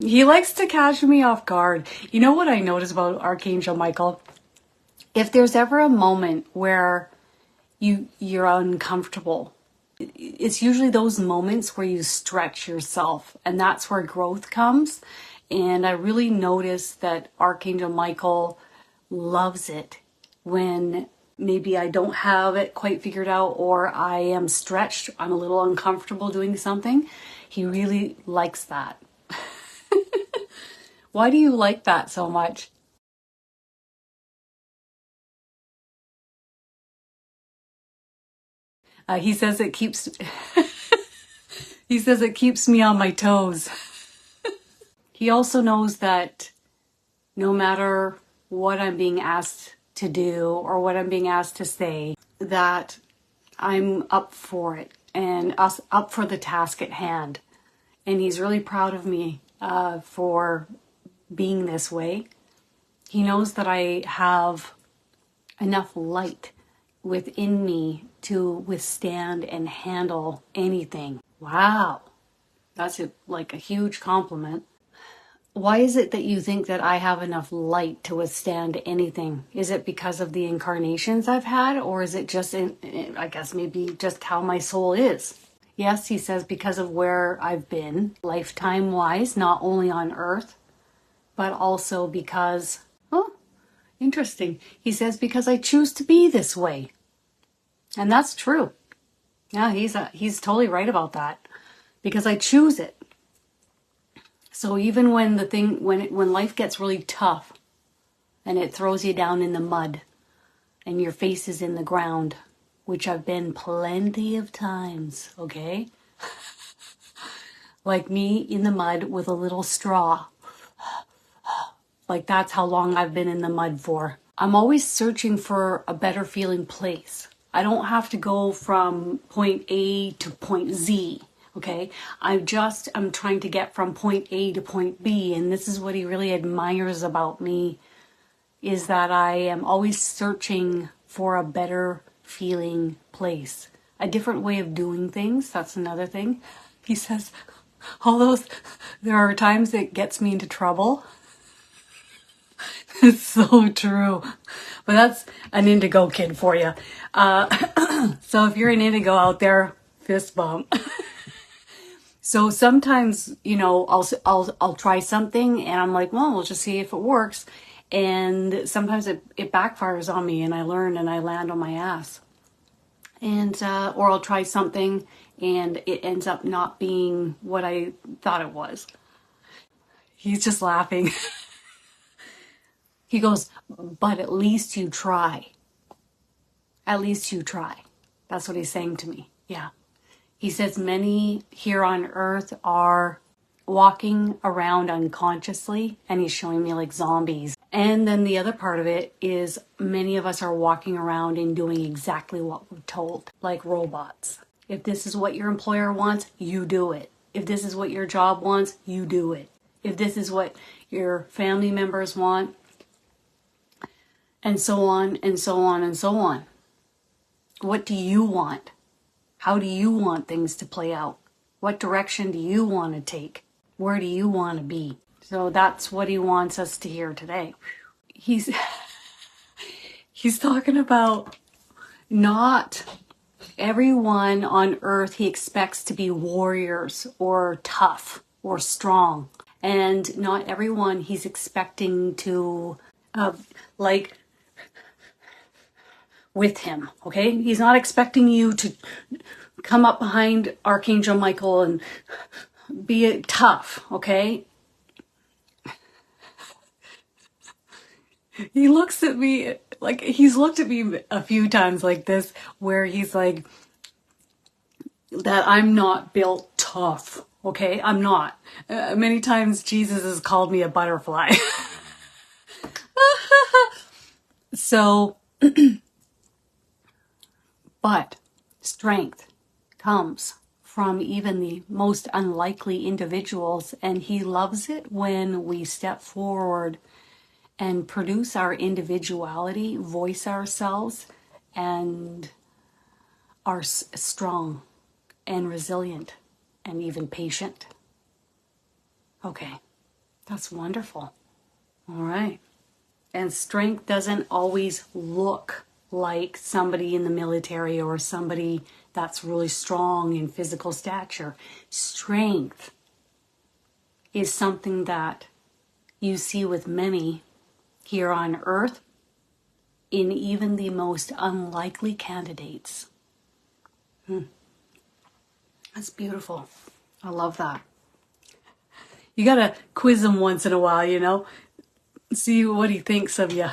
He likes to catch me off guard. You know what I notice about Archangel Michael? If there's ever a moment where you're uncomfortable, it's usually those moments where you stretch yourself, and that's where growth comes. And I really notice that Archangel Michael loves it when maybe I don't have it quite figured out, or I am stretched, I'm a little uncomfortable doing something. He really likes that. Why do you like that so much? He says it keeps he says it keeps me on my toes. He also knows that no matter what I'm being asked to do or what I'm being asked to say, that I'm up for it and us up for the task at hand. And he's really proud of me for being this way. He knows that I have enough light within me to withstand and handle anything. Wow, that's like a huge compliment. Why is it that you think that I have enough light to withstand anything? Is it because of the incarnations I've had, or is it just, I guess maybe just how my soul is? Yes, he says because of where I've been, lifetime-wise, not only on Earth, but also because, oh, interesting. He says because I choose to be this way. And that's true. Yeah, he's totally right about that. Because I choose it. So even when when life gets really tough and it throws you down in the mud and your face is in the ground, which I've been plenty of times, okay? Like me in the mud with a little straw. Like that's how long I've been in the mud for. I'm always searching for a better feeling place. I don't have to go from point A to point Z. Okay, I'm trying to get from point A to point B, and this is what he really admires about me, is that I am always searching for a better feeling place, a different way of doing things. That's another thing. He says, there are times it gets me into trouble. It's so true. But that's an indigo kid for you. So if you're an indigo out there, fist bump. So sometimes, I'll try something and I'm like, well, we'll just see if it works. And sometimes it backfires on me and I learn and I land on my ass. And, or I'll try something and it ends up not being what I thought it was. He's just laughing. He goes, but at least you try. At least you try. That's what he's saying to me. Yeah. He says many here on earth are walking around unconsciously, and he's showing me like zombies. And then the other part of it is many of us are walking around and doing exactly what we're told, like robots. If this is what your employer wants, you do it. If this is what your job wants, you do it. If this is what your family members want, and so on and so on and so on. What do you want? How do you want things to play out? What direction do you want to take? Where do you want to be? So that's what he wants us to hear today. He's talking about not everyone on earth he expects to be warriors or tough or strong. And not everyone he's expecting to with him, okay? He's not expecting you to come up behind Archangel Michael and be tough, okay? He looks at me like, he's looked at me a few times like this, where he's like, that I'm not built tough, okay? I'm not. Many times Jesus has called me a butterfly. So, but strength comes from even the most unlikely individuals, and he loves it when we step forward and produce our individuality, voice ourselves, and are strong and resilient and even patient. Okay, That's wonderful. All right. And strength doesn't always look like somebody in the military or somebody that's really strong in physical stature. Strength is something that you see with many here on earth in even the most unlikely candidates. That's beautiful. I love that. You gotta quiz him once in a while, you know? See what he thinks of you.